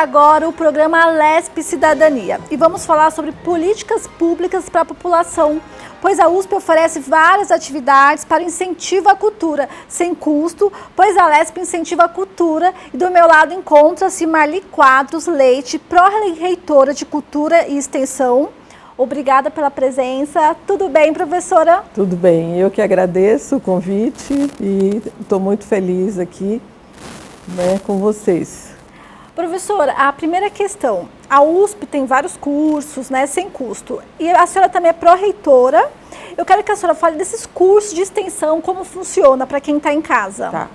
agora o programa Alesp Cidadania e vamos falar sobre políticas públicas para a população, pois a USP oferece várias atividades para incentivo à cultura, sem custo, pois a Alesp incentiva a cultura. E do meu lado encontra-se Marli Quadros Leite, pró-reitora de Cultura e Extensão. Obrigada pela presença. Tudo bem, professora? Tudo bem. Eu que agradeço o convite e estou muito feliz aqui, com vocês. Professora, a primeira questão. A USP tem vários cursos, sem custo. E a senhora também é pró-reitora. Eu quero que a senhora fale desses cursos de extensão, como funciona para quem está em casa. Tá.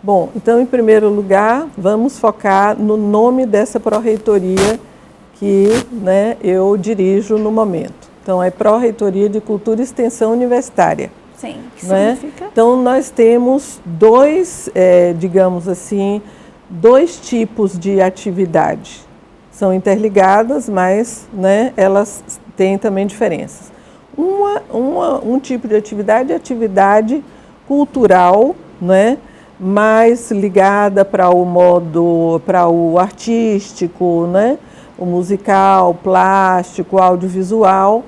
Bom, então, em primeiro lugar, vamos focar no nome dessa pró-reitoria que eu dirijo no momento. Então, é Pró-Reitoria de Cultura e Extensão Universitária. Sim, o que significa? Então, nós temos dois tipos de atividade. São interligadas, mas elas têm também diferenças. Um tipo de atividade é atividade cultural, mais ligada para o artístico, o musical, plástico, audiovisual,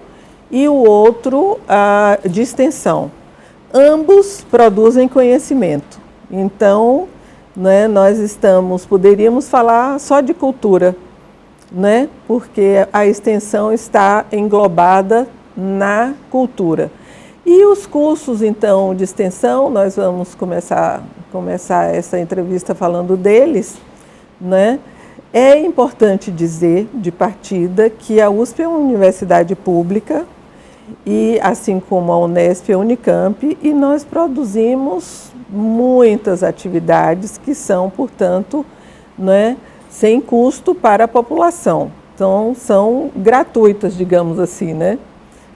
e o outro de extensão. Ambos produzem conhecimento. Então, poderíamos falar só de cultura, porque a extensão está englobada na cultura. E os cursos, então, de extensão, nós vamos começar essa entrevista falando deles, É importante dizer, de partida, que a USP é uma universidade pública, e assim como a Unesp e a Unicamp, e nós produzimos muitas atividades que são, portanto, sem custo para a população. Então, são gratuitas, digamos assim,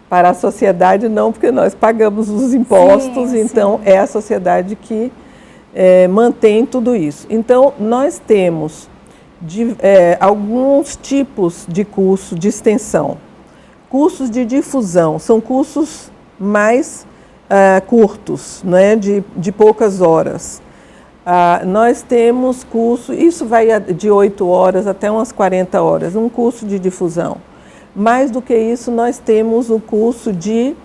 Para a sociedade não, porque nós pagamos os impostos, então é a sociedade que mantém tudo isso. Então, nós temos alguns tipos de curso de extensão. Cursos de difusão são cursos mais curtos, de poucas horas. Nós temos curso, isso vai de 8 horas até umas 40 horas, um curso de difusão. Mais do que isso, nós temos o curso de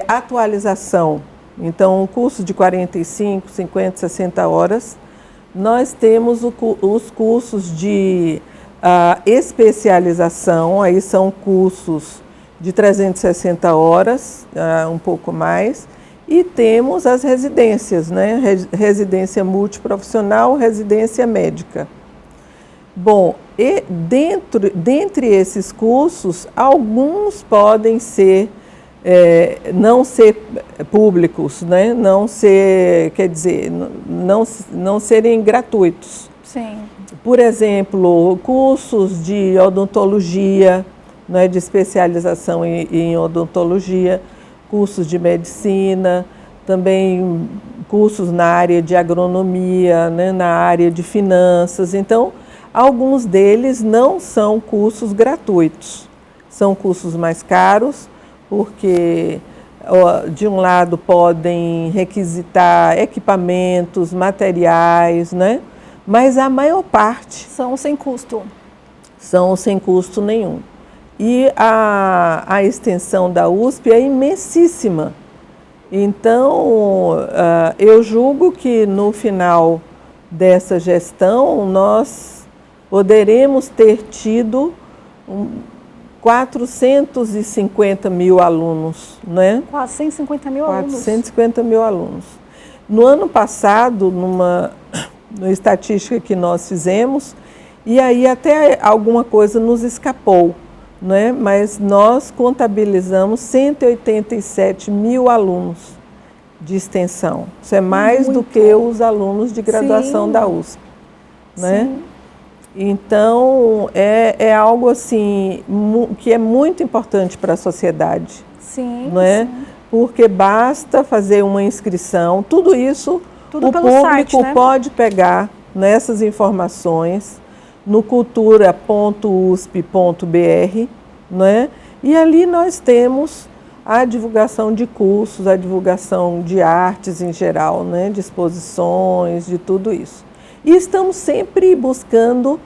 atualização. Então, um curso de 45, 50, 60 horas. Nós temos os cursos de especialização, aí são cursos de 360 horas, um pouco mais, e temos as residências, Residência multiprofissional, residência médica. Bom, e dentre esses cursos, alguns podem ser não ser públicos, não serem gratuitos. Sim. Por exemplo, cursos de odontologia, de especialização em odontologia, cursos de medicina, também cursos na área de agronomia, na área de finanças. Então, alguns deles não são cursos gratuitos, são cursos mais caros, porque de um lado podem requisitar equipamentos, materiais, mas a maior parte são sem custo. São sem custo nenhum. E a extensão da USP é imensíssima. Então, eu julgo que no final dessa gestão nós poderemos ter tido 450 mil alunos, 450 mil alunos. 450 mil alunos. No ano passado, numa estatística que nós fizemos, e aí até alguma coisa nos escapou, mas nós contabilizamos 187 mil alunos de extensão. Isso é mais do que os alunos de graduação da USP, Sim. Então, é algo assim que é muito importante para a sociedade. Sim, sim. Porque basta fazer uma inscrição, tudo isso o público site, pode pegar nessas informações no cultura.usp.br, e ali nós temos a divulgação de cursos, a divulgação de artes em geral, de exposições, de tudo isso. E estamos sempre buscando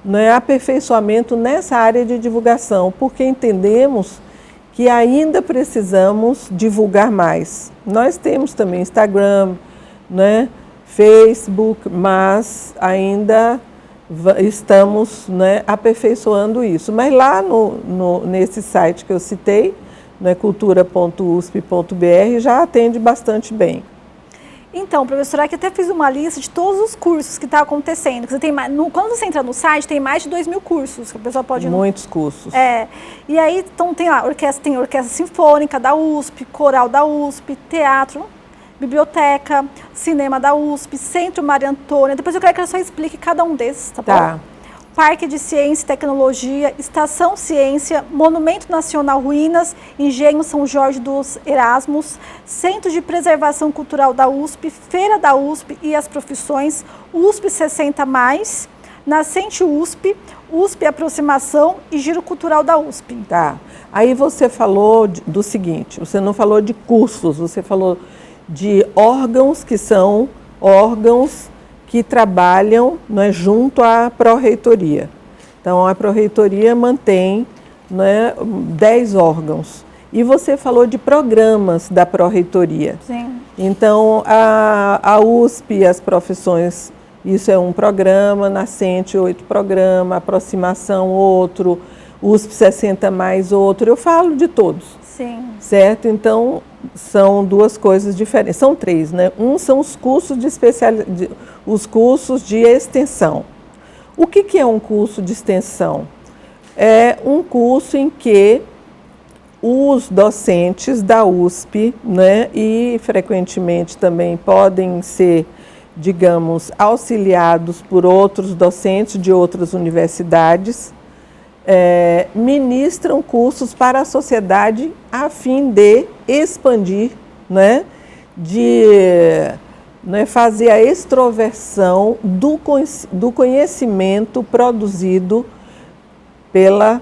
né, aperfeiçoamento nessa área de divulgação, porque entendemos que ainda precisamos divulgar mais. Nós temos também Instagram, né, Facebook, mas ainda estamos, né, aperfeiçoando isso. Mas lá nesse site que eu citei, né, cultura.usp.br, já atende bastante bem. Então, professora, aqui até fiz uma lista de todos os cursos que estão acontecendo. Você tem, quando você entra no site, tem mais de 2.000 cursos que a pessoa pode... Muitos cursos. E aí, então, tem lá, tem orquestra sinfônica da USP, coral da USP, teatro, biblioteca, cinema da USP, Centro Maria Antônia. Depois eu quero que ela só explique cada um desses, tá bom? Tá. Parque de Ciência e Tecnologia, Estação Ciência, Monumento Nacional Ruínas, Engenho São Jorge dos Erasmos, Centro de Preservação Cultural da USP, Feira da USP e as Profissões, USP 60+, Nascente USP, USP Aproximação e Giro Cultural da USP. Tá. Aí você falou do seguinte, você não falou de cursos, você falou de órgãos que são órgãos que trabalham, né, junto à Pró-Reitoria. Então, a Pró-Reitoria mantém, né, 10 órgãos. E você falou de programas da Pró-Reitoria. Sim. Então, a USP, as profissões, isso é um programa, Nascente, 8 programas, Aproximação, outro, USP 60+, outro. Eu falo de todos. Sim. Certo? Então, são duas coisas diferentes. São 3, né? Um são os cursos de os cursos de extensão. O que é um curso de extensão? É um curso em que os docentes da USP, né, e frequentemente também podem ser, digamos, auxiliados por outros docentes de outras universidades, ministram cursos para a sociedade a fim de expandir, né, fazer a extroversão do conhecimento produzido pela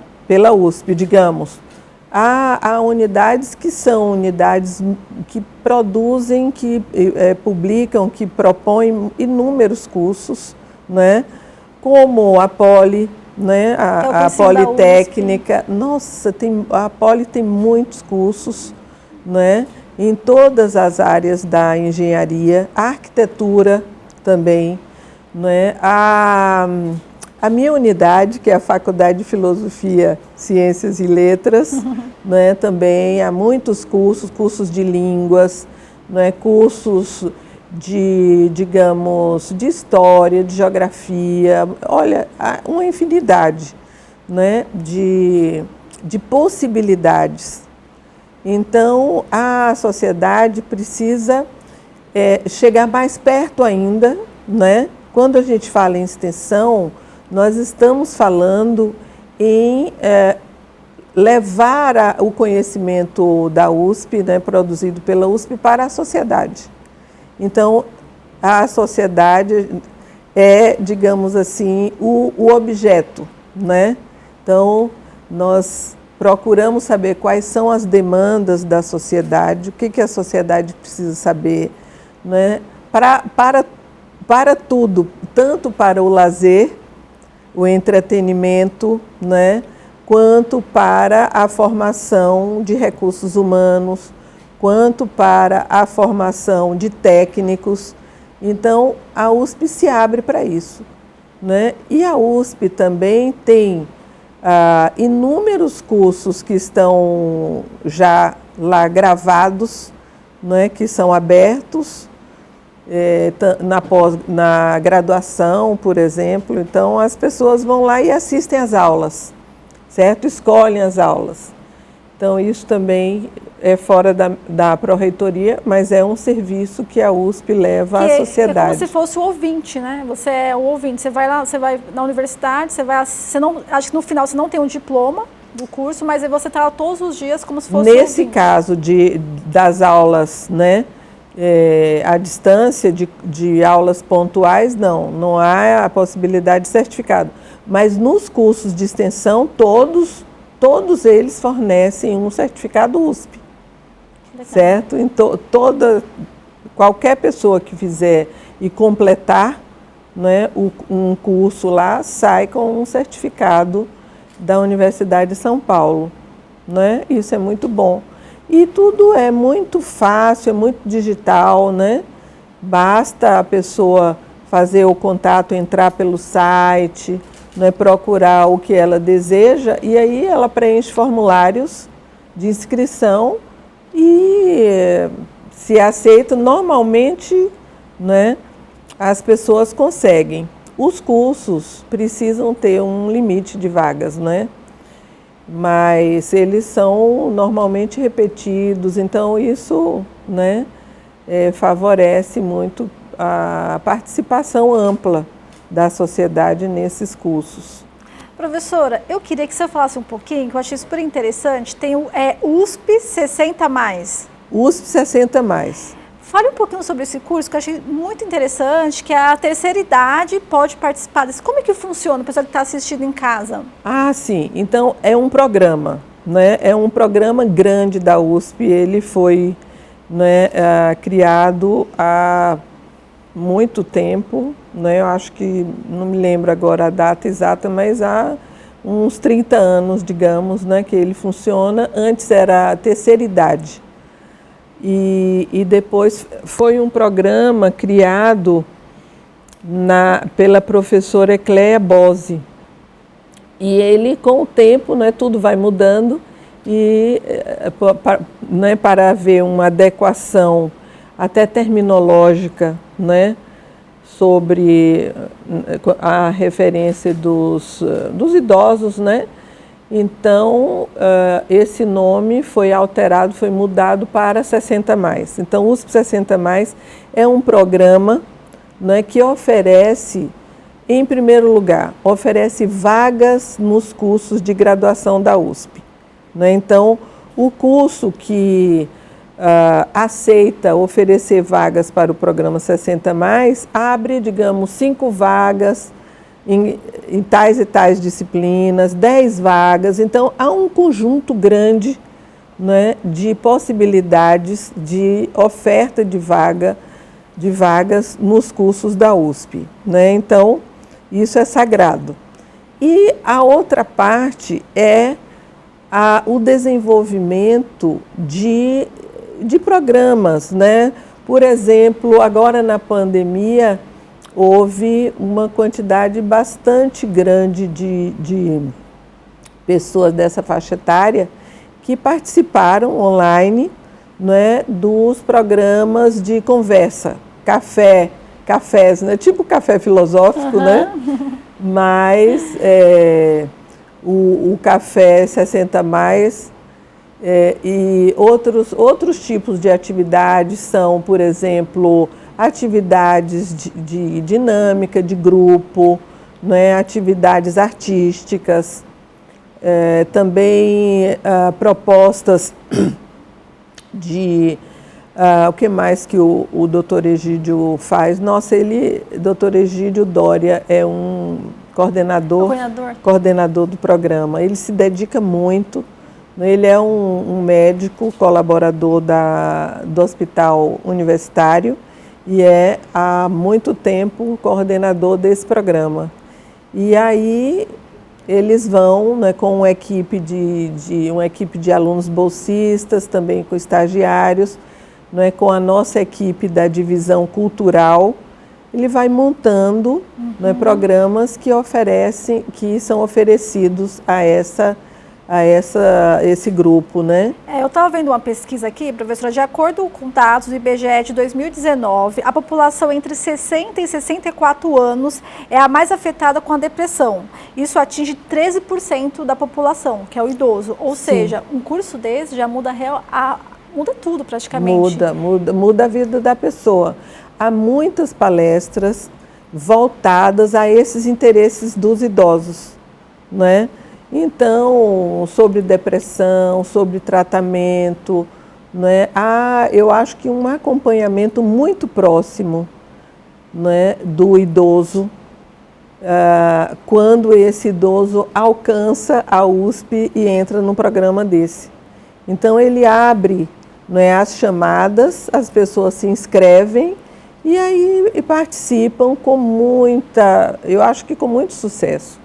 USP, digamos. Há unidades que são unidades que produzem, que publicam, que propõem inúmeros cursos, né, como a Poli, né, a Politécnica. Nossa, a Poli tem muitos cursos, né, em todas as áreas da engenharia, a arquitetura também, né, a minha unidade, que é a Faculdade de Filosofia, Ciências e Letras, né, também há muitos cursos de línguas, né, cursos de, digamos, de história, de geografia, olha, há uma infinidade, né, de possibilidades. Então, a sociedade precisa chegar mais perto ainda, né? Quando a gente fala em extensão, nós estamos falando em levar o conhecimento da USP, né, produzido pela USP, para a sociedade. Então, a sociedade é, digamos assim, o objeto, né? Então, nós procuramos saber quais são as demandas da sociedade, o que a sociedade precisa saber, né? Para tudo, tanto para o lazer, o entretenimento, né, quanto para a formação de recursos humanos, quanto para a formação de técnicos. Então, a USP se abre para isso, né? E a USP também tem inúmeros cursos que estão já lá gravados, né, que são abertos, na graduação, por exemplo. Então, as pessoas vão lá e assistem às aulas, certo? Escolhem as aulas. Então, isso também é fora da Pró-Reitoria, mas é um serviço que a USP leva à sociedade. É como se fosse o ouvinte, né? Você é o ouvinte, você vai lá, você vai na universidade, acho que no final você não tem um diploma do curso, mas você está lá todos os dias como se fosse Nesse ouvinte. caso das aulas, né, à distância, de aulas pontuais, não há a possibilidade de certificado. Mas nos cursos de extensão, todos eles fornecem um certificado USP. Certo? Então, qualquer pessoa que fizer e completar, né, um curso lá sai com um certificado da Universidade de São Paulo, né? Isso é muito bom. E tudo é muito fácil, é muito digital, né? Basta a pessoa fazer o contato, entrar pelo site, né, procurar o que ela deseja e aí ela preenche formulários de inscrição e se aceita, normalmente, né, as pessoas conseguem. Os cursos precisam ter um limite de vagas, né? Mas eles são normalmente repetidos, então isso, né, favorece muito a participação ampla da sociedade nesses cursos. Professora, eu queria que você falasse um pouquinho, que eu achei super interessante, tem o USP 60+. USP 60+. Fale um pouquinho sobre esse curso, que eu achei muito interessante, que a terceira idade pode participar desse. Como é que funciona, o pessoal que está assistindo em casa? Ah, sim. Então, é um programa, né? É um programa grande da USP, ele foi, né, criado há muito tempo, né? Eu acho que, não me lembro agora a data exata, mas há uns 30 anos, digamos, né, que ele funciona. Antes era a terceira idade. E depois foi um programa criado pela professora Ecléa Bose. E ele, com o tempo, né, tudo vai mudando e né, para haver uma adequação até terminológica, né, sobre a referência dos idosos, né? Então, esse nome foi alterado, foi mudado para 60+. Então, o USP 60+, é um programa, né, que oferece, em primeiro lugar, oferece vagas nos cursos de graduação da USP, né? Então, o curso que aceita oferecer vagas para o programa 60+, abre, digamos, 5 vagas, em tais e tais disciplinas, 10 vagas. Então, há um conjunto grande, né, de possibilidades de oferta de vagas nos cursos da USP, né? Então, isso é sagrado. E a outra parte é o desenvolvimento de programas, né? Por exemplo, agora na pandemia, houve uma quantidade bastante grande de pessoas dessa faixa etária que participaram online, né, dos programas de conversa, cafés, né, tipo café filosófico, né? Mas o café 60+, e outros tipos de atividades são, por exemplo, atividades de dinâmica, de grupo, né, atividades artísticas, também propostas de... o que mais que o Dr. Egídio faz? Nossa, Dr. Egídio Dória é um coordenador do programa. Ele se dedica muito, ele é um médico colaborador do Hospital Universitário, e é há muito tempo coordenador desse programa. E aí eles vão, né, com uma equipe de alunos bolsistas, também com estagiários, né, com a nossa equipe da divisão cultural, ele vai montando, né, programas que são oferecidos a esse grupo, né? Eu estava vendo uma pesquisa aqui, professora, de acordo com dados do IBGE de 2019, a população entre 60 e 64 anos é a mais afetada com a depressão. Isso atinge 13% da população, que é o idoso. Ou seja, um curso desse já muda tudo praticamente. Muda a vida da pessoa. Há muitas palestras voltadas a esses interesses dos idosos, né? Então, sobre depressão, sobre tratamento, né? Eu acho que um acompanhamento muito próximo, né, do idoso, quando esse idoso alcança a USP e entra num programa desse. Então, ele abre, né, as chamadas, as pessoas se inscrevem E aí participam com muita, eu acho que com muito sucesso.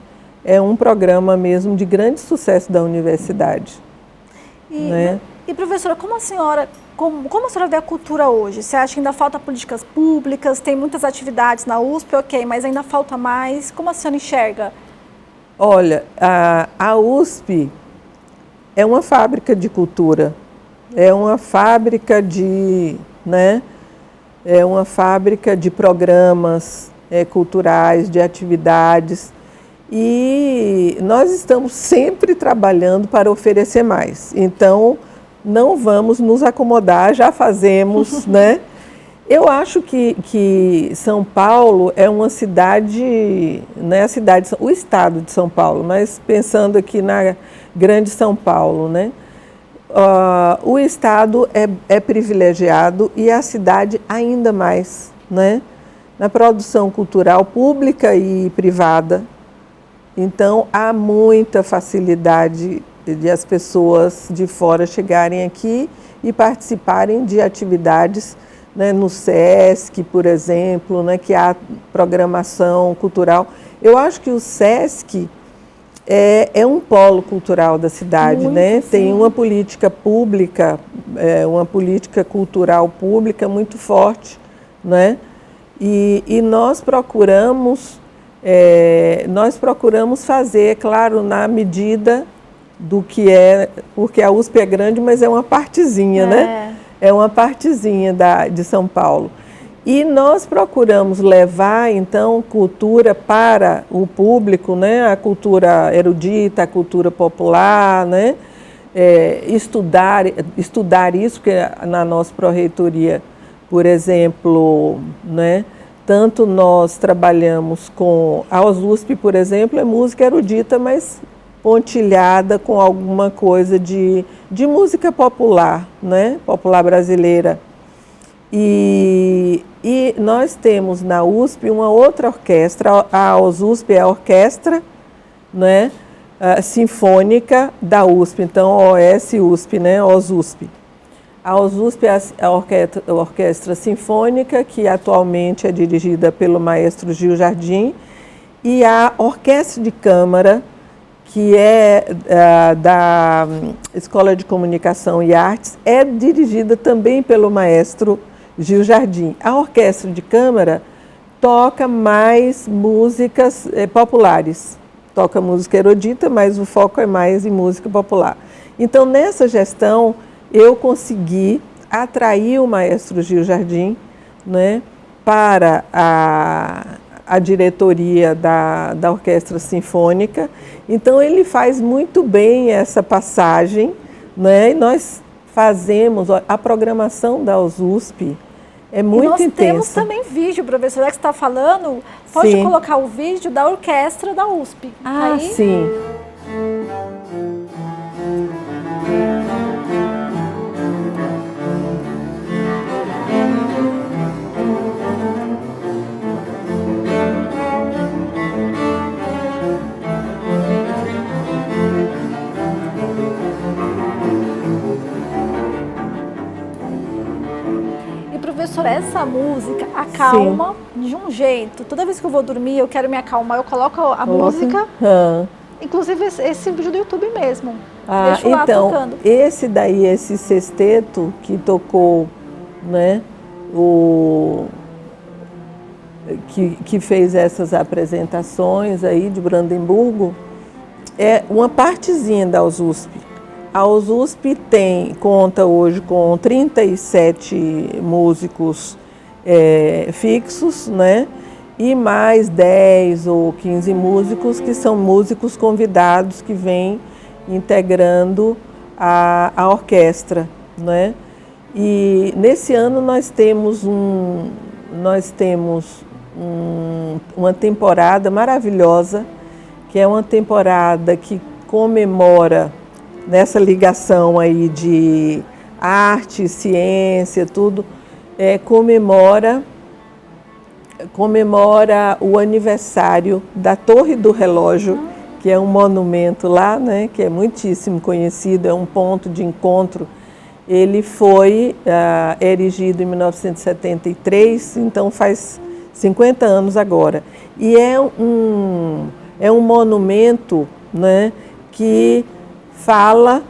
É um programa mesmo de grande sucesso da universidade. Né? E professora, como a senhora vê a cultura hoje? Você acha que ainda falta políticas públicas? Tem muitas atividades na USP, ok, mas ainda falta mais? Como a senhora enxerga? Olha, a USP é uma fábrica de cultura, é uma fábrica de, né, é uma fábrica de programas culturais, de atividades, e nós estamos sempre trabalhando para oferecer mais. Então, não vamos nos acomodar, já fazemos, né? Eu acho que São Paulo é uma cidade, né, o estado de São Paulo, mas pensando aqui na grande São Paulo, né? O estado é privilegiado e a cidade ainda mais, né? Na produção cultural pública e privada. Então, há muita facilidade de as pessoas de fora chegarem aqui e participarem de atividades, né, no SESC, por exemplo, né, que há programação cultural. Eu acho que o SESC é um polo cultural da cidade, muito, né? Sim. Tem uma política pública, uma política cultural pública muito forte, né? E nós procuramos fazer, claro, na medida do que porque a USP é grande, mas é uma partezinha, né? É uma partezinha de São Paulo. E nós procuramos levar, então, cultura para o público, né? A cultura erudita, a cultura popular, né? Estudar isso, porque na nossa pró-reitoria, por exemplo, né? Tanto nós trabalhamos com a USP, por exemplo, é música erudita, mas pontilhada com alguma coisa de música popular, né? Popular brasileira. E nós temos na USP uma outra orquestra, a OSUSP é a orquestra, né? Sinfônica da USP, então OS-USP, né? OSUSP. A OSUSP é a orquestra sinfônica, que atualmente é dirigida pelo maestro Gil Jardim, e a orquestra de câmara, que é da Escola de Comunicação e Artes, é dirigida também pelo maestro Gil Jardim. A orquestra de câmara toca mais músicas populares, toca música erudita, mas o foco é mais em música popular. Então, nessa gestão, eu consegui atrair o maestro Gil Jardim, né, para a diretoria da Orquestra Sinfônica. Então, ele faz muito bem essa passagem, né, e nós fazemos a programação da USP. É muito intensa. E nós temos também vídeo, professora, que você está falando, pode Sim. colocar o vídeo da orquestra da USP. Ah, aí? Sim. Professora, essa música acalma de um jeito. Toda vez que eu vou dormir, eu quero me acalmar, eu coloco a música. Inclusive esse vídeo do YouTube mesmo. Deixo lá então, tocando. Esse sexteto que tocou, né, que fez essas apresentações aí de Brandemburgo, é uma partezinha da USP. A USP conta hoje com 37 músicos fixos, né? E mais 10 ou 15 músicos que são músicos convidados que vêm integrando a orquestra, né? E nesse ano nós temos uma temporada maravilhosa, que é uma temporada que comemora, nessa ligação aí de arte, ciência, tudo, comemora o aniversário da Torre do Relógio, que é um monumento lá, né, que é muitíssimo conhecido, é um ponto de encontro ele foi erigido em 1973, então faz 50 anos agora. E é um monumento, né, que fala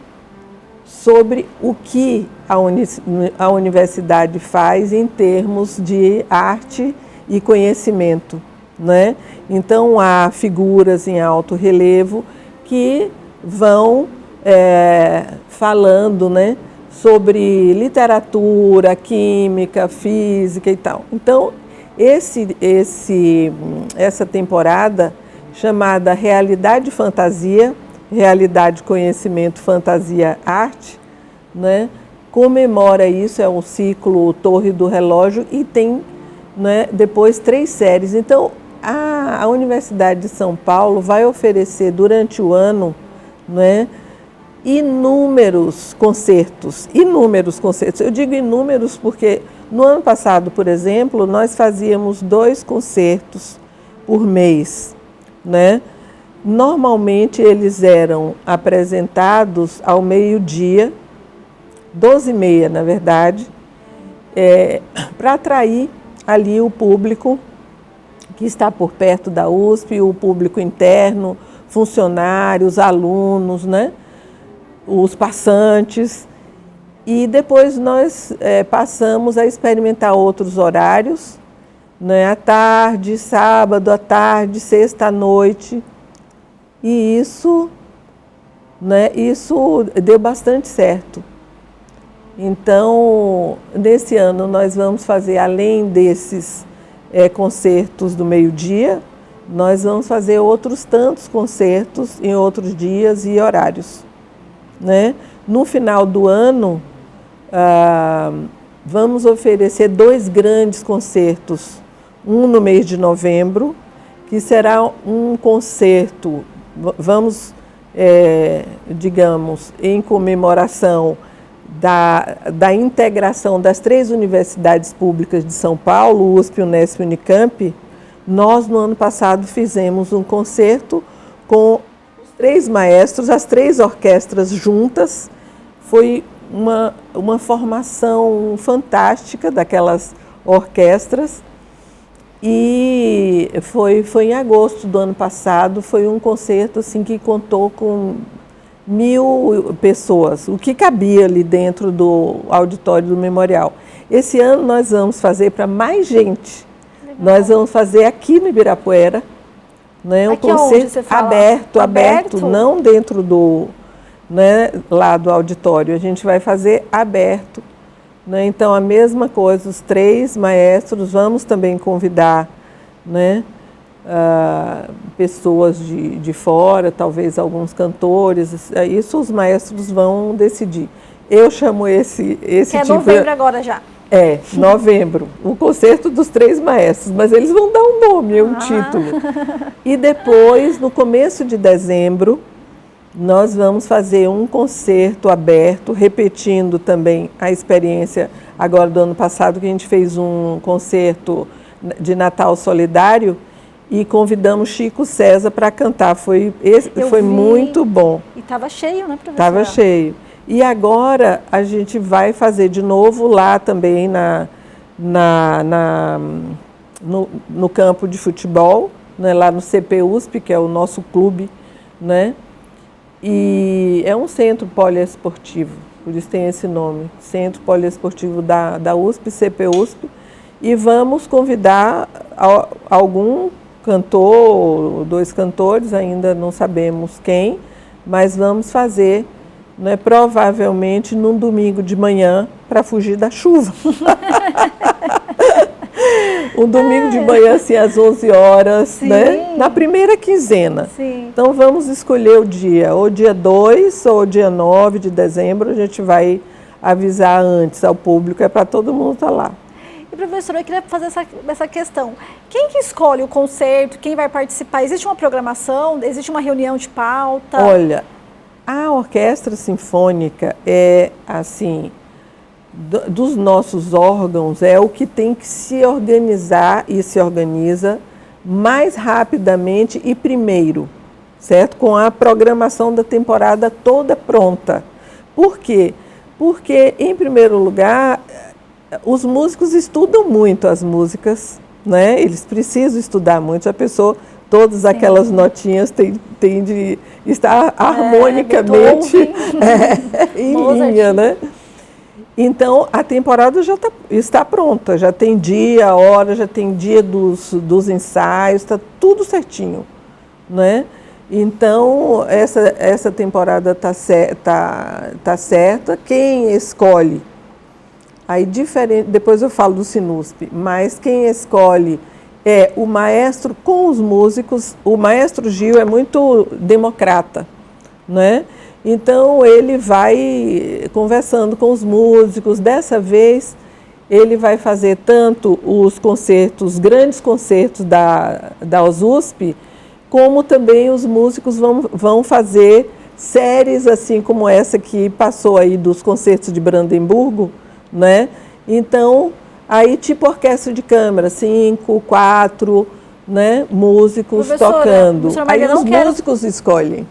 sobre o que a universidade faz em termos de arte e conhecimento, né? Então, há figuras em alto relevo que vão falando, né, sobre literatura, química, física e tal. Então, essa temporada, chamada Realidade Fantasia, Realidade, Conhecimento, Fantasia, Arte, né, comemora isso, é um ciclo Torre do Relógio e tem, né, depois 3 séries. Então, a Universidade de São Paulo vai oferecer durante o ano, né, inúmeros concertos. Eu digo inúmeros porque no ano passado, por exemplo, nós fazíamos 2 concertos por mês, né? Normalmente eles eram apresentados ao meio-dia, 12h30, na verdade, para atrair ali o público que está por perto da USP, o público interno, funcionários, alunos, né? Os passantes. E depois nós passamos a experimentar outros horários, né? À tarde, sábado à tarde, sexta à noite. E isso deu bastante certo. Então, nesse ano nós vamos fazer, além desses concertos do meio-dia, nós vamos fazer outros tantos concertos em outros dias e horários, né? No final do ano, vamos oferecer 2 grandes concertos, um no mês de novembro, que será um concerto, digamos, em comemoração da integração das 3 universidades públicas de São Paulo, USP, Unesp e Unicamp. Nós, no ano passado, fizemos um concerto com os 3 maestros, as 3 orquestras juntas. Foi uma formação fantástica daquelas orquestras. E foi em agosto do ano passado, foi um concerto assim, que contou com 1.000 pessoas, o que cabia ali dentro do auditório do Memorial. Esse ano nós vamos fazer para mais gente. Legal. Nós vamos fazer aqui no Ibirapuera, né, um concerto aberto, não dentro do, né, lá do auditório. A gente vai fazer aberto. Né? Então, a mesma coisa, os 3 maestros, vamos também convidar, né, pessoas de fora, talvez alguns cantores, isso os maestros vão decidir. Eu chamo esse que é tipo... novembro agora já. Novembro, o concerto dos 3 maestros, mas eles vão dar um nome, um título. E depois, no começo de dezembro, nós vamos fazer um concerto aberto, repetindo também a experiência agora do ano passado, que a gente fez um concerto de Natal solidário e convidamos Chico César para cantar. Foi muito bom. E estava cheio, né, professora? Estava cheio. E agora a gente vai fazer de novo lá também no campo de futebol, né, lá no CPUSP, que é o nosso clube, né? E é um centro poliesportivo, por isso tem esse nome, Centro Poliesportivo da USP, CPUSP, e vamos convidar algum cantor, 2 cantores, ainda não sabemos quem, mas vamos fazer, né, provavelmente num domingo de manhã para fugir da chuva. Um domingo de manhã, assim, às 11 horas, né? Na primeira quinzena. Sim. Então, vamos escolher o dia, ou dia 2 ou dia 9 de dezembro, a gente vai avisar antes ao público, é para todo mundo estar lá. E, professora, eu queria fazer essa questão. Quem que escolhe o concerto, quem vai participar? Existe uma programação, existe uma reunião de pauta? Olha, a orquestra sinfônica é, assim... dos nossos órgãos, é o que tem que se organizar e se organiza mais rapidamente e primeiro, certo? Com a programação da temporada toda pronta. Por quê? Porque, em primeiro lugar, os músicos estudam muito as músicas, né? Eles precisam estudar muito. A pessoa, todas aquelas notinhas têm de estar harmonicamente em linha, né? Então, a temporada já está pronta, já tem dia, hora, já tem dia dos ensaios, está tudo certinho, né? Então, essa temporada está certa. Quem escolhe, aí diferente, depois eu falo do Sinusp, mas quem escolhe é o maestro com os músicos. O maestro Gil é muito democrata, né? Então, ele vai conversando com os músicos. Dessa vez, ele vai fazer tanto os concertos, grandes concertos da USP, como também os músicos vão fazer séries assim como essa que passou aí dos concertos de Brandemburgo, né? Então, aí tipo orquestra de câmara, 5, 4, né, músicos tocando. Aí os músicos escolhem.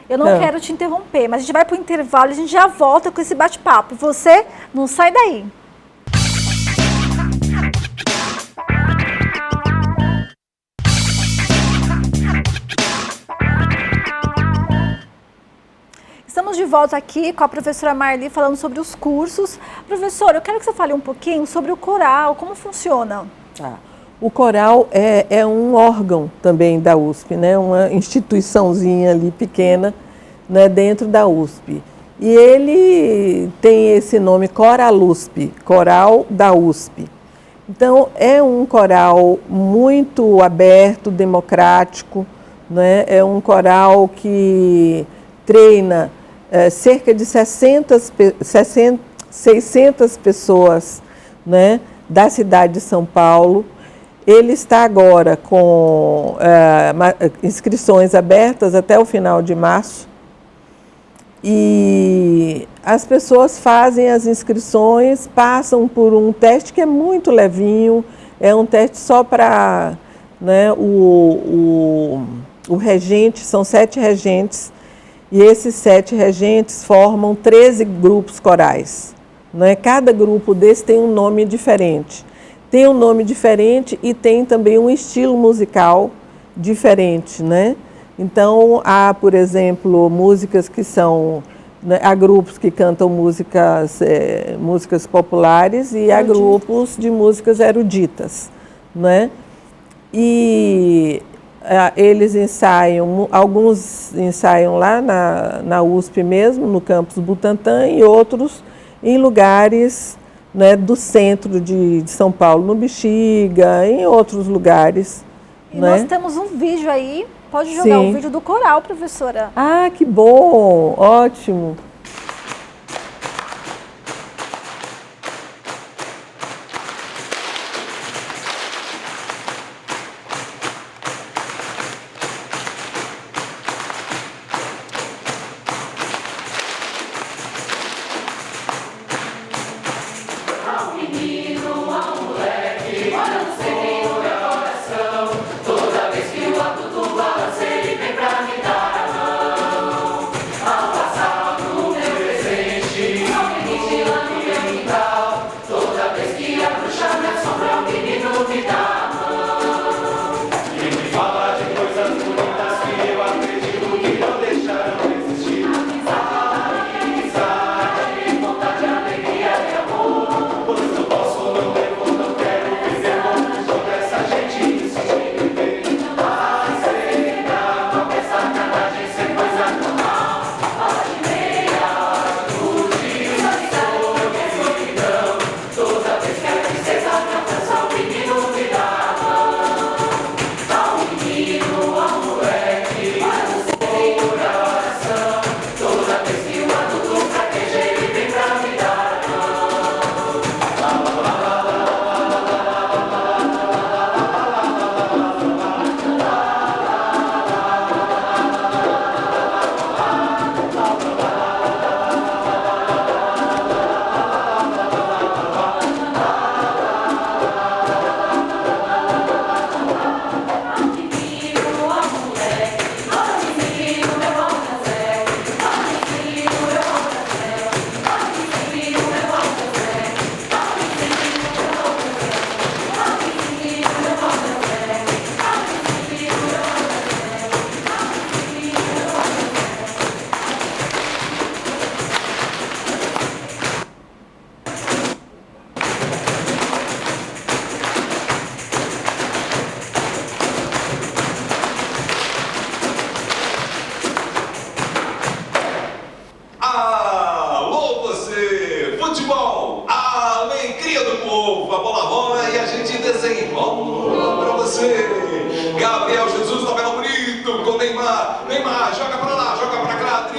Eu não quero te interromper, mas a gente vai para o intervalo e a gente já volta com esse bate-papo. Você não sai daí. Estamos de volta aqui com a professora Marli falando sobre os cursos. Professora, eu quero que você fale um pouquinho sobre o coral, como funciona. O coral é um órgão também da USP, né? Uma instituiçãozinha ali pequena, né, dentro da USP. E ele tem esse nome Coralusp, Coral da USP. Então, é um coral muito aberto, democrático, né? É um coral que treina cerca de 600 pessoas, né, da cidade de São Paulo. Ele está agora com inscrições abertas até o final de março. E as pessoas fazem as inscrições, passam por um teste que é muito levinho, é um teste só para, né, o regente, são 7 regentes, e esses 7 regentes formam 13 grupos corais, né? Cada grupo desse tem um nome diferente. Tem um nome diferente e tem também um estilo musical diferente, né? Então, há, por exemplo, músicas que são, né, há grupos que cantam músicas populares e há grupos de músicas eruditas, né? E eles ensaiam, alguns ensaiam lá na USP mesmo, no campus Butantã, e outros em lugares, né, do centro de São Paulo, no Bexiga, em outros lugares. E nós temos um vídeo aí. Pode jogar o vídeo do coral, professora. Ah, que bom! Ótimo! Toda vez que o adulto balança, ele vem pra me dar a mão. Ao passar no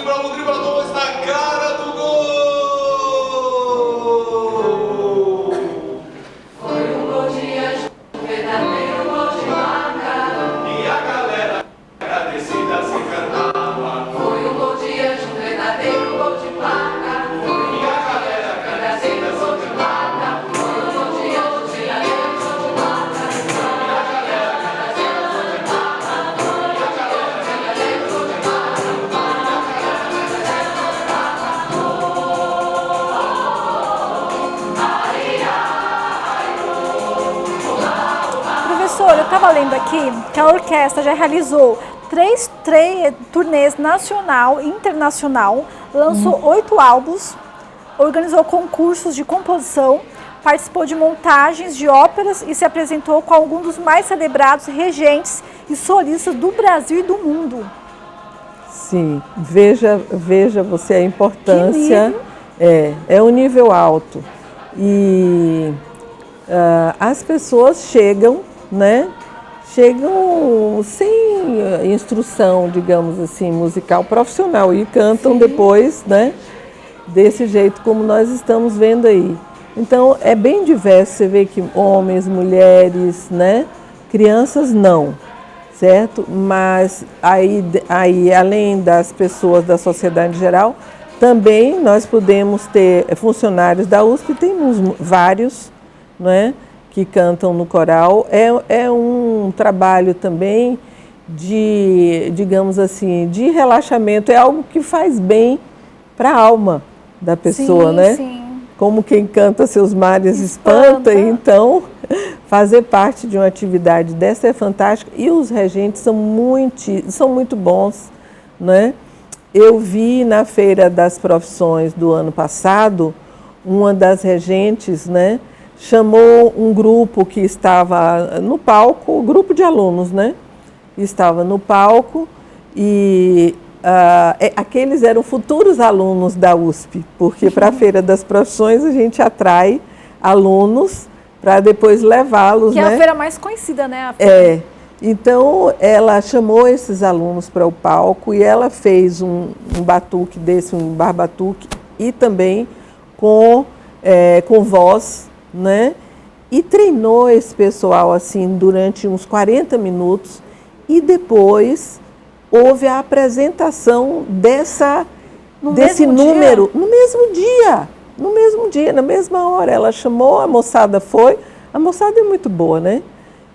dribla, o driblador está na cara do gol! Foi um gol de anjo, um verdadeiro gol de placa. E a galera agradecida se cantava. Foi um gol de anjo, um verdadeiro gol de placa. E a galera agradecida se cantava. Foi um gol de anjo, um verdadeiro gol de placa. E a galera agradecida se cantava. E a galera agradecida se Professor, eu estava lendo aqui que a orquestra já realizou três turnês nacional e internacional, lançou 8 álbuns, organizou concursos de composição, participou de montagens de óperas e se apresentou com alguns dos mais celebrados regentes e solistas do Brasil e do mundo. Sim, veja você a importância. É um nível alto. E as pessoas chegam, né? Chegam sem instrução, digamos assim, musical profissional e cantam depois, né? Desse jeito como nós estamos vendo aí. Então é bem diverso, você vê que homens, mulheres, né? Crianças não, certo? Mas aí além das pessoas da sociedade em geral, também nós podemos ter funcionários da USP, temos vários, né? Que cantam no coral. É um trabalho também de, digamos assim, de relaxamento, é algo que faz bem para a alma da pessoa, Sim, né? sim. Como quem canta seus males espanta, então fazer parte de uma atividade dessa é fantástica e os regentes são muito bons, né? Eu vi na Feira das Profissões do ano passado, uma das regentes, né? Chamou um grupo que estava no palco, um grupo de alunos, né? Estava no palco e aqueles eram futuros alunos da USP, porque para a Feira das Profissões a gente atrai alunos para depois levá-los, Que né? é a feira mais conhecida, né? A feira. Então ela chamou esses alunos para o palco e ela fez um batuque desse, um barbatuque e também com voz, né? E treinou esse pessoal assim durante uns 40 minutos e depois houve a apresentação desse número no mesmo dia, na mesma hora. Ela chamou, a moçada foi, a moçada é muito boa, né?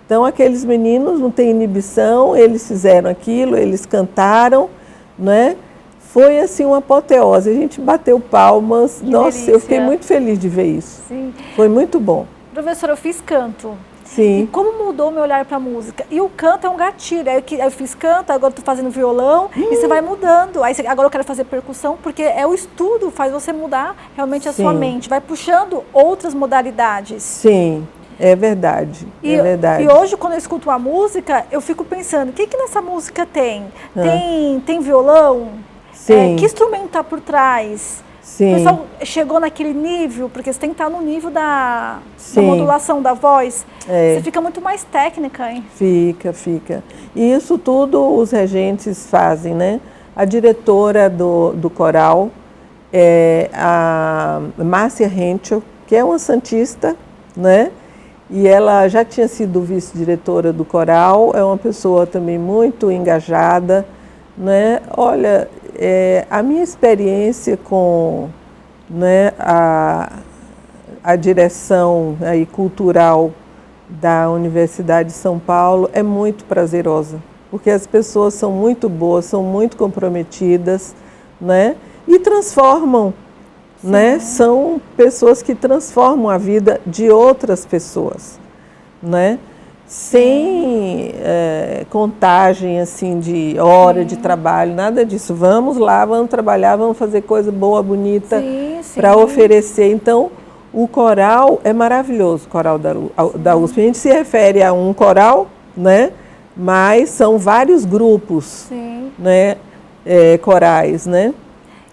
Então aqueles meninos não têm inibição, eles fizeram aquilo, eles cantaram, né? Foi assim uma apoteose, a gente bateu palmas, nossa, delícia. Eu fiquei muito feliz de ver isso. Sim. Foi muito bom. Professora, eu fiz canto. Sim. E como mudou meu olhar para a música? E o canto é um gatilho. Aí eu fiz canto, agora estou fazendo violão e você vai mudando. Agora eu quero fazer percussão, porque o estudo faz você mudar realmente a sua mente. Vai puxando outras modalidades. Sim, é verdade. É verdade. E hoje, quando eu escuto uma música, eu fico pensando, o que nessa música tem? Tem violão? Sim. Que instrumento está por trás? Sim. O pessoal chegou naquele nível, porque você tem que estar no nível da Sim. modulação da voz. É. Você fica muito mais técnica, hein? Fica. E isso tudo os regentes fazem, né? A diretora do coral é a Márcia Henschel, que é uma santista, né? E ela já tinha sido vice-diretora do coral, é uma pessoa também muito engajada, né? Olha, a minha experiência com, né, a direção aí, cultural da Universidade de São Paulo é muito prazerosa, porque as pessoas são muito boas, são muito comprometidas, né? E transformam, né? São pessoas que transformam a vida de outras pessoas, né? Sem contagem assim de hora de trabalho, nada disso. Vamos lá, vamos trabalhar, vamos fazer coisa boa, bonita para oferecer. Então, o coral é maravilhoso, o coral da USP. A gente se refere a um coral, né? Mas são vários grupos, né? Corais, né?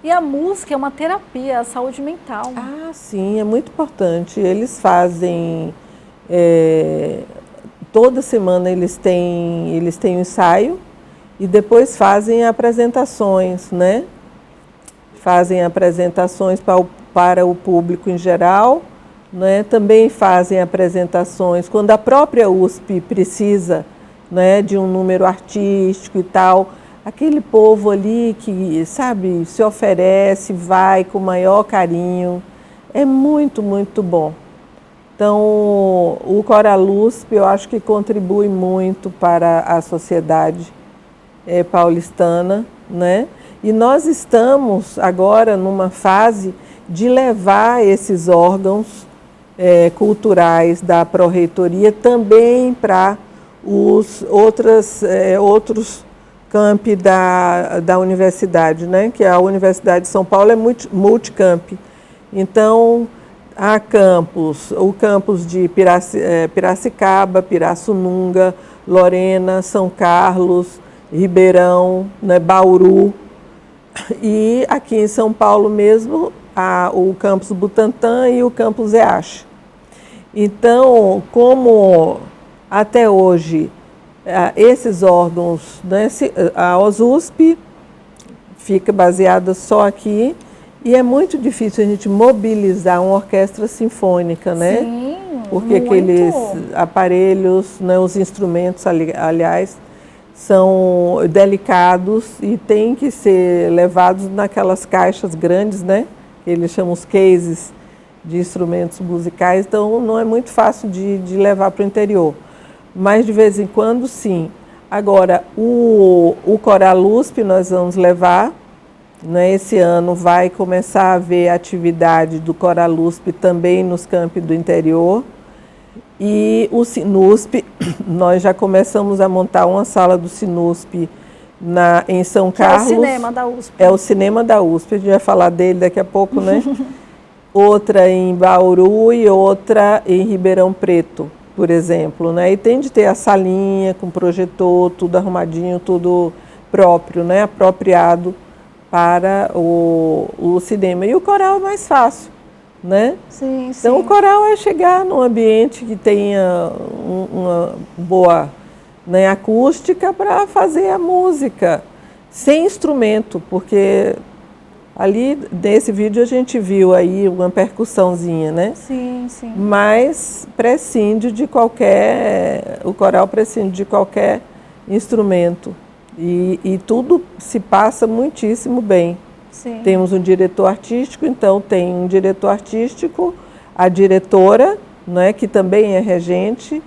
E a música é uma terapia, a saúde mental. Ah, sim, é muito importante. Eles fazem... toda semana eles têm um ensaio e depois fazem apresentações, né? fazem apresentações para o público em geral, né? Também fazem apresentações quando a própria USP precisa, né, de um número artístico e tal. Aquele povo ali que, sabe, se oferece, vai com o maior carinho. É muito, muito bom. Então, o Coral USP, eu acho que contribui muito para a sociedade paulistana, né? E nós estamos agora numa fase de levar esses órgãos culturais da Pró-Reitoria também para os outros campi da universidade, né? Que a Universidade de São Paulo é multicamp. Então, há o campus de Piracicaba, Pirassununga, Lorena, São Carlos, Ribeirão, né, Bauru. E aqui em São Paulo mesmo, há o campus Butantã e o campus EASH. Então, como até hoje esses órgãos, né, a OSUSP fica baseada só aqui, e é muito difícil a gente mobilizar uma orquestra sinfônica, né? Sim, porque muito. Aqueles aparelhos, né, os instrumentos, aliás, são delicados e têm que ser levados naquelas caixas grandes, né? Eles chamam os cases de instrumentos musicais, então não é muito fácil de levar para o interior. Mas de vez em quando, sim. Agora, o Coral USP nós vamos levar, né? Esse ano vai começar a haver atividade do Coral USP também nos campi do interior. E o Sinusp, nós já começamos a montar uma sala do Sinusp em São Carlos. É o cinema da USP. É o cinema da USP, a gente vai falar dele daqui a pouco, né? Outra em Bauru e outra em Ribeirão Preto, por exemplo, né? E tem de ter a salinha com projetor, tudo arrumadinho, tudo próprio, né? Apropriado para o cinema. E o coral é mais fácil, né? Sim, sim. Então, o coral é chegar num ambiente que tenha uma boa, né, acústica para fazer a música, sem instrumento, porque ali, nesse vídeo, a gente viu aí uma percussãozinha, né? Sim, sim. Mas o coral prescinde de qualquer instrumento. E tudo se passa muitíssimo bem. Sim. Temos um diretor artístico, então tem um diretor artístico, a diretora, né, que também é regente,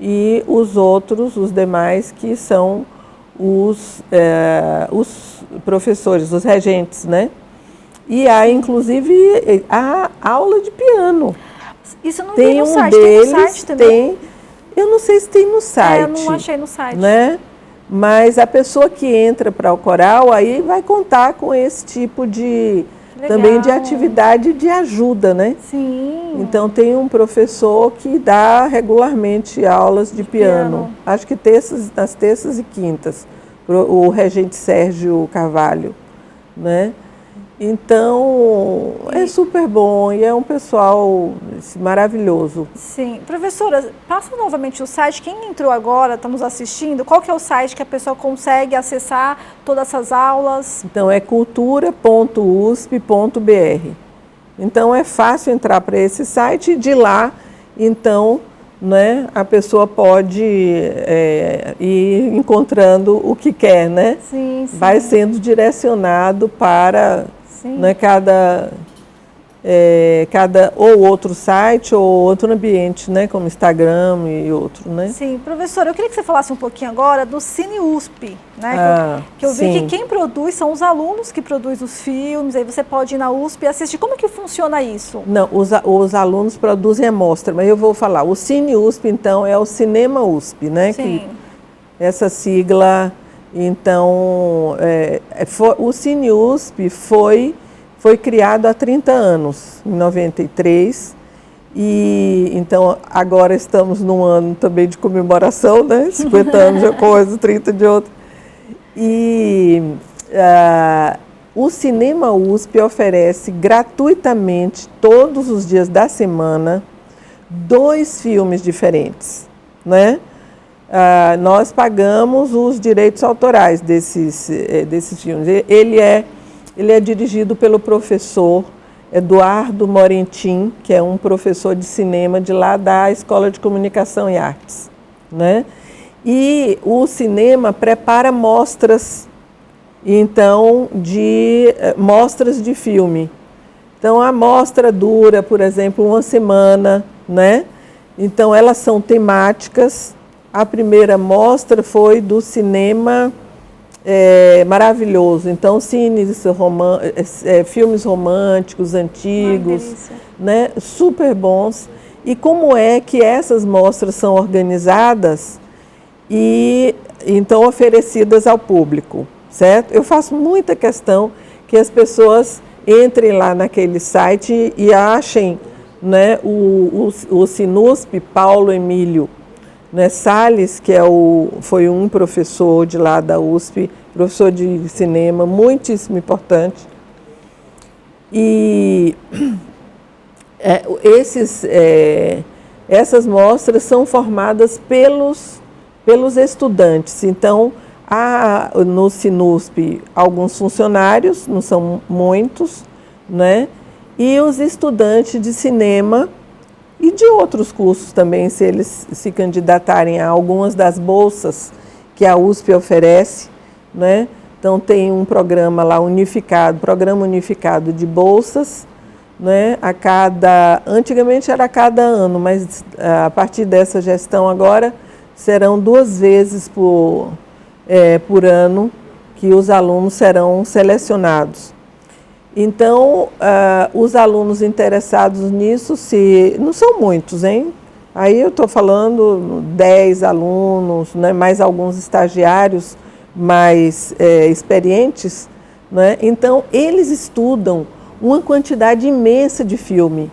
e os demais que são os professores, os regentes, né? E há, inclusive, a aula de piano. Isso não Tem tem no um site, deles, tem no site também? Eu não sei se tem no site. Eu não achei no site. Né? Mas a pessoa que entra para o coral aí vai contar com esse tipo também de atividade de ajuda, né? Sim. Então tem um professor que dá regularmente aulas de piano. Acho que nas terças e quintas, o regente Sérgio Carvalho, né? Então, é super bom e é um pessoal maravilhoso. Sim. Professora, passa novamente o site. Quem entrou agora, está nos assistindo, qual que é o site que a pessoa consegue acessar todas essas aulas? Então, é cultura.usp.br. Então, é fácil entrar para esse site e de lá, então, né, a pessoa pode ir encontrando o que quer, né? Sim, sim. Vai sendo direcionado para... Né, cada ou outro site ou outro ambiente, né, como Instagram e outro, né? Sim, professora, eu queria que você falasse um pouquinho agora do Cine USP, né? Que eu vi que quem produz são os alunos que produzem os filmes, aí você pode ir na USP e assistir. Como que funciona isso? Não, os alunos produzem a mostra, mas eu vou falar. O Cine USP, então, é o Cinema USP, né? Sim. Essa sigla... Então, o Cine USP foi criado há 30 anos, em 93, e então agora estamos num ano também de comemoração, né? 50 anos de uma coisa, 30 de outra. E o Cinema USP oferece gratuitamente, todos os dias da semana, 2 filmes diferentes, né? Nós pagamos os direitos autorais desses filmes. Ele é Ele é dirigido pelo professor Eduardo Morentin, que é um professor de cinema de lá da Escola de Comunicação e Artes, né? E o cinema prepara mostras, então, mostras de filme. Então, a mostra dura, por exemplo, uma semana, né? Então, elas são temáticas. A primeira mostra foi do cinema maravilhoso. Então, filmes românticos, antigos, né? Super bons. E como é que essas mostras são organizadas e, então, oferecidas ao público, certo? Eu faço muita questão que as pessoas entrem lá naquele site e achem, né, o Sinusp Paulo Emílio, né, Salles, que foi um professor de lá da USP, professor de cinema, muitíssimo importante. E essas mostras são formadas pelos estudantes. Então, há no Sinusp alguns funcionários, não são muitos, né? E os estudantes de cinema e de outros cursos também, se eles se candidatarem a algumas das bolsas que a USP oferece, né? Então, tem um programa lá unificado, Programa Unificado de Bolsas, né? Antigamente era a cada ano, mas a partir dessa gestão agora serão 2 vezes por ano que os alunos serão selecionados. Então, os alunos interessados nisso, não são muitos, hein? Aí eu estou falando 10 alunos, né, mais alguns estagiários mais experientes, né? Então, eles estudam uma quantidade imensa de filme.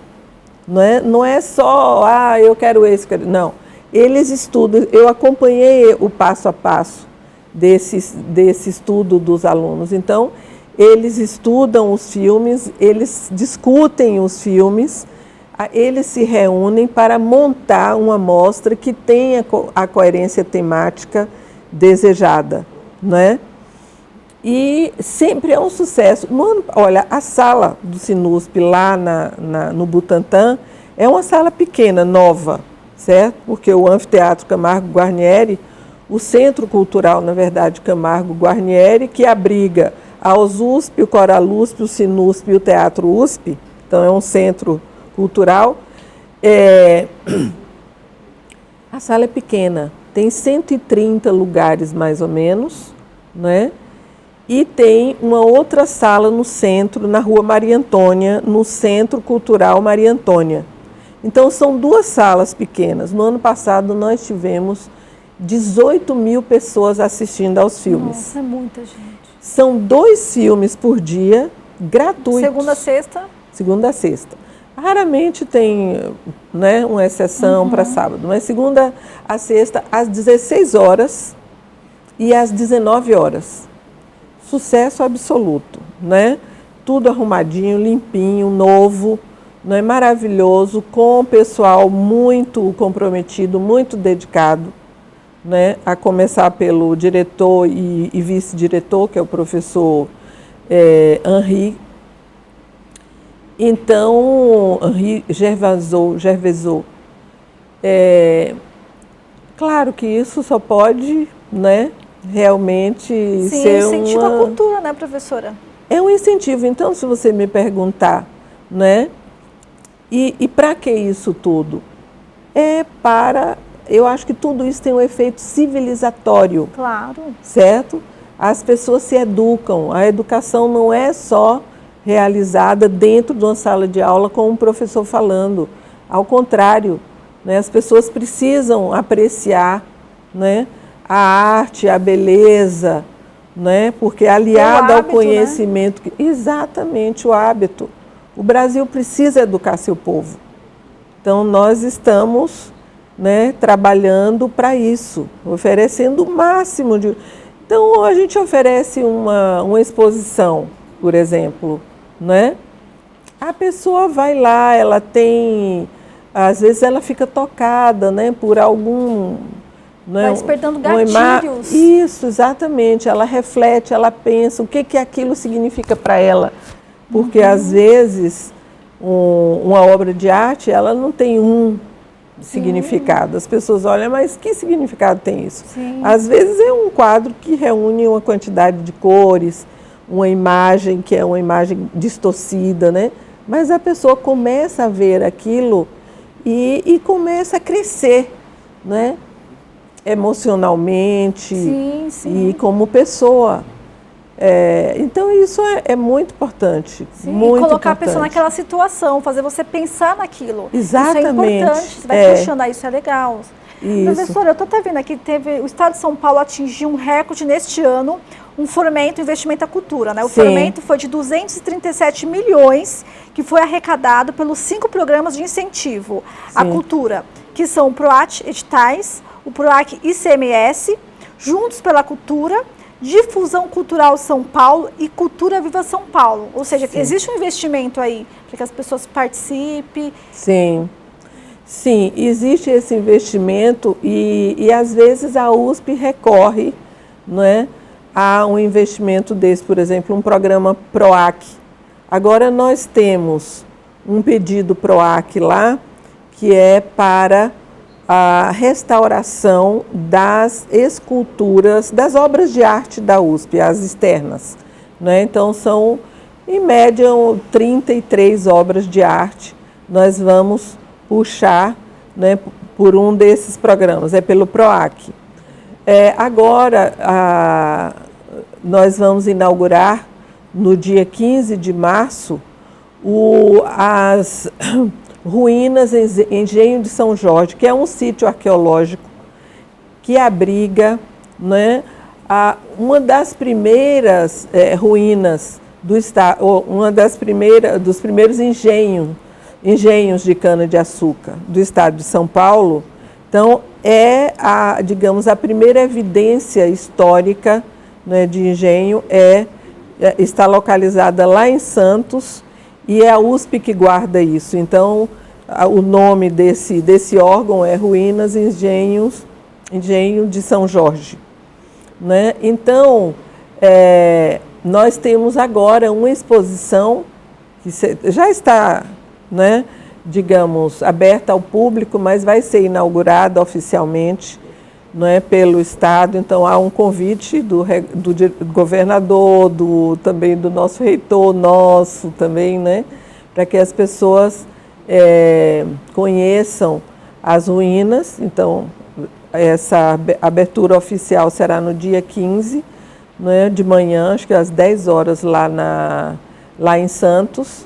Não é só, eu quero esse, não. Eles estudam, eu acompanhei o passo a passo desse estudo dos alunos. Então, eles estudam os filmes, eles discutem os filmes, eles se reúnem para montar uma mostra que tenha a coerência temática desejada, né? E sempre é um sucesso. Olha, a sala do Sinusp lá no Butantã é uma sala pequena, nova, certo? Porque o Anfiteatro Camargo Guarnieri, o Centro Cultural, na verdade, Camargo Guarnieri, que abriga a OSUSP, o Coralusp, o Sinusp e o Teatro USP, então é um centro cultural. A sala é pequena, tem 130 lugares mais ou menos, né? E tem uma outra sala no centro, na Rua Maria Antônia, no Centro Cultural Maria Antônia. Então, são 2 salas pequenas. No ano passado, nós tivemos 18 mil pessoas assistindo aos filmes. Nossa, é muita gente. São 2 filmes por dia, gratuitos. Segunda a sexta? Segunda a sexta. Raramente tem, né, uma exceção para sábado, mas segunda a sexta, às 16 horas e às 19 horas. Sucesso absoluto, né? Tudo arrumadinho, limpinho, novo, né? Maravilhoso, com o pessoal muito comprometido, muito dedicado, né? A começar pelo diretor e vice-diretor, que é o professor Henri. Então, Henri Gervasot. Claro que isso só pode, né, realmente ser incentivo à cultura, né, professora? É um incentivo. Então, se você me perguntar, né, e para que isso tudo? Eu acho que tudo isso tem um efeito civilizatório. Claro. Certo? As pessoas se educam. A educação não é só realizada dentro de uma sala de aula com um professor falando. Ao contrário, né, as pessoas precisam apreciar, né, a arte, a beleza, né, porque aliada ao conhecimento... Né? Exatamente, o hábito. O Brasil precisa educar seu povo. Então, nós estamos, né, trabalhando para isso, oferecendo o máximo de... Então, a gente oferece uma exposição, por exemplo, né? A pessoa vai lá, ela tem... Às vezes ela fica tocada, né, por algum Né? Vai despertando gatilhos. Isso, exatamente. Ela reflete, ela pensa o que aquilo significa para ela. Porque, às vezes, uma obra de arte, ela não tem um significado. As pessoas olham, mas que significado tem isso? Sim. Às vezes é um quadro que reúne uma quantidade de cores, uma imagem que é uma imagem distorcida, né? Mas a pessoa começa a ver aquilo e começa a crescer, né? Emocionalmente e como pessoa. Então isso é muito importante. Sim, muito e colocar importante. a pessoa naquela situação, fazer você pensar naquilo. Exatamente. Isso é importante, você vai questionar, isso é legal. Isso. Professora, eu estou até vendo aqui, o Estado de São Paulo atingiu um recorde neste ano, um fomento, investimento à cultura, né? O fomento foi de 237 milhões, que foi arrecadado pelos 5 programas de incentivo à cultura, que são o PROAC Editais, o PROAC ICMS, Juntos pela Cultura, Difusão Cultural São Paulo e Cultura Viva São Paulo. Ou seja, existe um investimento aí para que as pessoas participem. Sim, existe esse investimento e às vezes a USP recorre, não é, a um investimento desse, por exemplo, um programa PROAC. Agora nós temos um pedido PROAC lá, que é para a restauração das esculturas, das obras de arte da USP, as externas, né? Então são, em média, 33 obras de arte. Nós vamos puxar, né, por um desses programas, pelo PROAC. Agora, nós vamos inaugurar, no dia 15 de março, as ruínas em Engenho de São Jorge, que é um sítio arqueológico que abriga, né, uma das primeiras ruínas do estado, dos primeiros engenhos de cana-de-açúcar do estado de São Paulo. Então, digamos, a primeira evidência histórica, né, de engenho está localizada lá em Santos, e é a USP que guarda isso. Então, o nome desse órgão é Ruínas Engenho de São Jorge, né? Então, nós temos agora uma exposição que já está, né, digamos, aberta ao público, mas vai ser inaugurada oficialmente, não é, pelo Estado. Então há um convite do governador, também do nosso reitor, também, né, para que as pessoas conheçam as ruínas. Então essa abertura oficial será no dia 15, né, de manhã, acho que às 10 horas lá em Santos.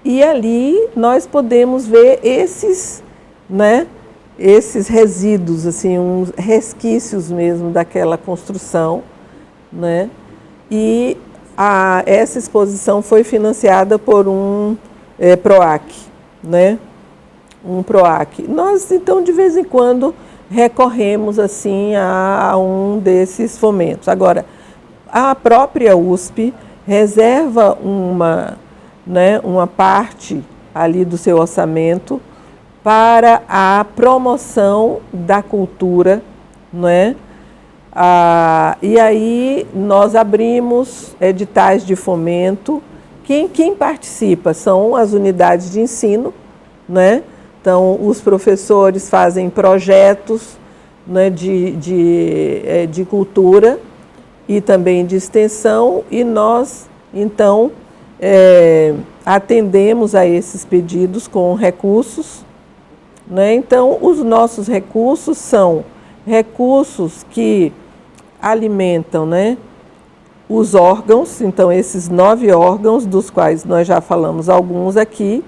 E ali nós podemos ver esses, né, esses resíduos, assim, uns resquícios mesmo daquela construção, né? E essa exposição foi financiada por um PROAC, né? Um PROAC. Nós, então, de vez em quando, recorremos assim a um desses fomentos. Agora, a própria USP reserva uma parte ali do seu orçamento para a promoção da cultura, não é? E aí nós abrimos editais de fomento. Quem participa são as unidades de ensino, né? Então, os professores fazem projetos, né, de cultura e também de extensão, e nós, então, atendemos a esses pedidos com recursos, né? Então, os nossos recursos são recursos que alimentam, né, os órgãos. Então, esses 9 órgãos, dos quais nós já falamos alguns aqui.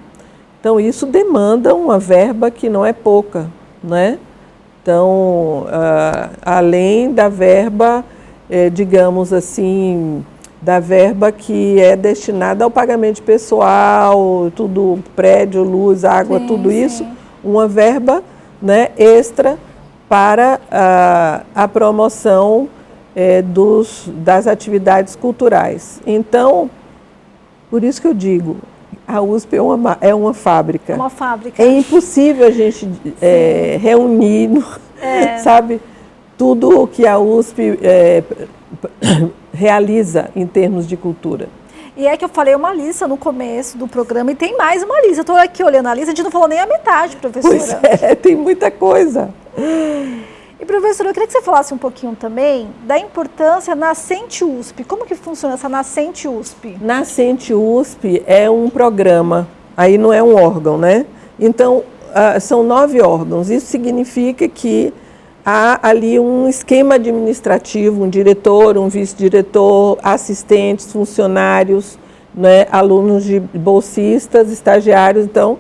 Então, isso demanda uma verba que não é pouca, né? Então, além da verba, digamos assim, da verba que é destinada ao pagamento de pessoal, tudo, prédio, luz, água, tudo isso, uma verba, né, extra para a promoção das atividades culturais. Então, por isso que eu digo, a USP é uma fábrica. É uma fábrica. É impossível a gente reunir, sabe, tudo o que a USP realiza em termos de cultura. E é que eu falei uma lista no começo do programa e tem mais uma lista. Eu estou aqui olhando a lista, a gente não falou nem a metade, professora. Pois é, tem muita coisa. E, professora, eu queria que você falasse um pouquinho também da importância Nascente USP. Como que funciona essa Nascente USP? Nascente USP é um programa, aí não é um órgão, né? Então, são 9 órgãos. Isso significa que há ali um esquema administrativo, um diretor, um vice-diretor, assistentes, funcionários, né, alunos de bolsistas, estagiários. Então,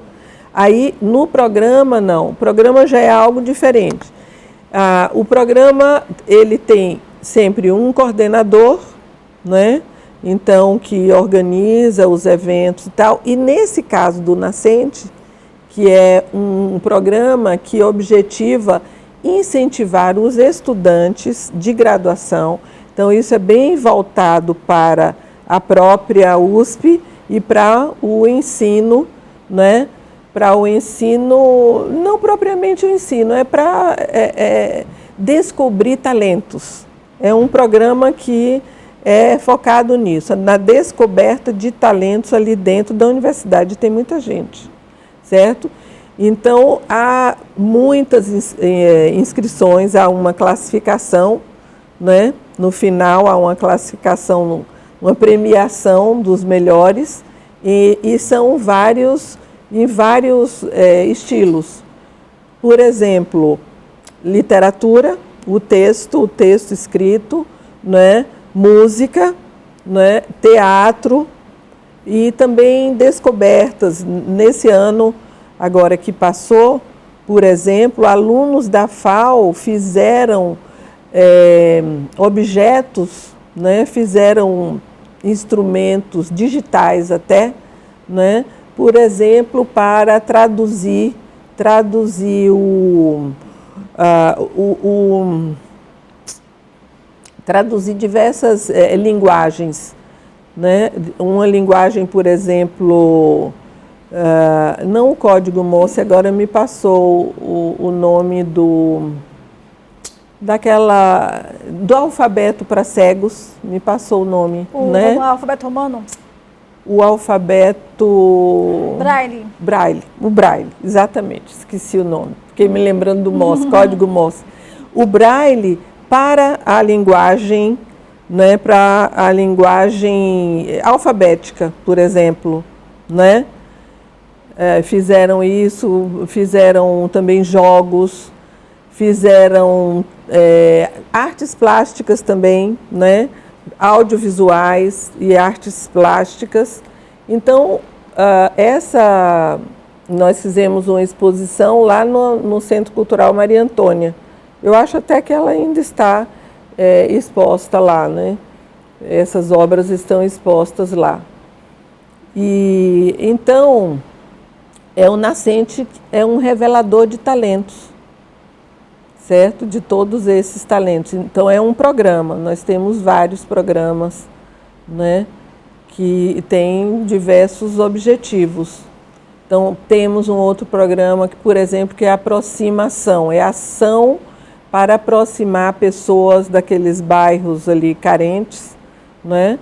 aí no programa não, o programa já é algo diferente. O programa, ele tem sempre um coordenador, né, então, que organiza os eventos e tal. E nesse caso do Nascente, que é um programa que objetiva incentivar os estudantes de graduação. Então, isso é bem voltado para a própria USP e para o ensino, né? Para o ensino, não propriamente o ensino, é para descobrir talentos. É um programa que é focado nisso, na descoberta de talentos ali dentro da universidade. Tem muita gente, certo? Então, há muitas inscrições, há uma classificação, né? No final, há uma classificação, uma premiação dos melhores, e são em vários estilos. Por exemplo, literatura, o texto escrito, né? Música, né? Teatro e também descobertas. Nesse ano, agora que passou, por exemplo, alunos da FAO fizeram objetos, né, fizeram instrumentos digitais até, né, por exemplo, para traduzir diversas linguagens, né? Uma linguagem, por exemplo, não o código Morse, agora me passou o nome do alfabeto para cegos, me passou o nome, né? O alfabeto romano? O alfabeto... Braille. O Braille, exatamente, esqueci o nome. Fiquei me lembrando do Morse, código Morse. O Braille para a linguagem, né, para a linguagem alfabética, por exemplo, né? Fizeram isso, fizeram também jogos, fizeram artes plásticas também, né? Audiovisuais e artes plásticas. Então, nós fizemos uma exposição lá no Centro Cultural Maria Antônia. Eu acho até que ela ainda está exposta lá, né? Essas obras estão expostas lá. E então, o Nascente é um revelador de talentos, certo? De todos esses talentos. Então, é um programa. Nós temos vários programas, né, que têm diversos objetivos. Então, temos um outro programa, que, por exemplo, que é a aproximação. É ação para aproximar pessoas daqueles bairros ali carentes, né?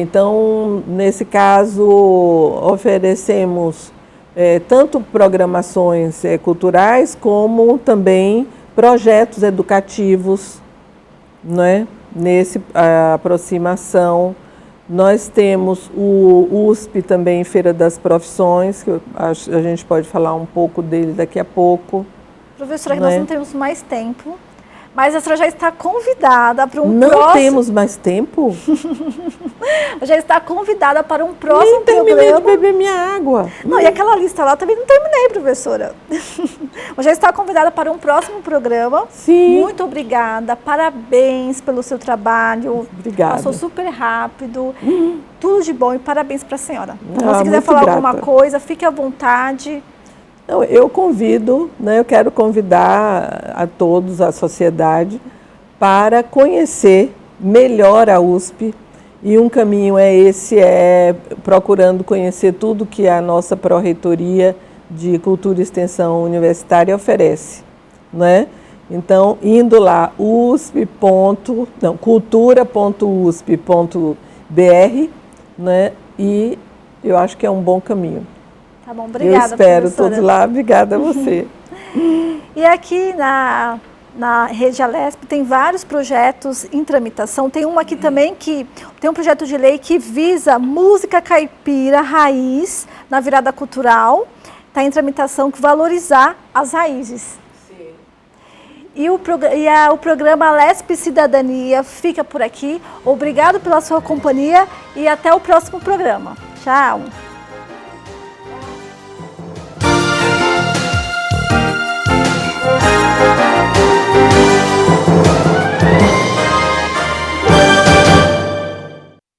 Então, nesse caso, oferecemos tanto programações culturais, como também projetos educativos, né? Nessa aproximação. Nós temos o USP também, Feira das Profissões, que a gente pode falar um pouco dele daqui a pouco. Professora, nós não temos mais tempo, mas a senhora já está convidada para um próximo... Não temos mais tempo? Já está convidada para um próximo Nem terminei programa. de beber minha água. Não, e aquela lista lá também não terminei, professora. Mas já está convidada para um próximo programa. Sim. Muito obrigada, parabéns pelo seu trabalho. Obrigada. Passou super rápido. Tudo de bom e parabéns para a senhora. Então, se quiser muito falar grata. alguma coisa, fique à vontade. Não, eu convido, né, eu quero convidar a todos, a sociedade, para conhecer melhor a USP. E um caminho procurando conhecer tudo que a nossa Pró-Reitoria de Cultura e Extensão Universitária oferece, né? Então, indo lá, cultura.usp.br, né? E eu acho que é um bom caminho. Tá bom, obrigada, eu espero professora. todos lá. Obrigada a você. E aqui na Rede Alesp tem vários projetos em tramitação. Tem um aqui também que tem um projeto de lei que visa música caipira raiz na virada cultural. Está em tramitação que valorizar as raízes. Sim. E o programa Alesp Cidadania fica por aqui. Obrigado pela sua companhia e até o próximo programa. Tchau!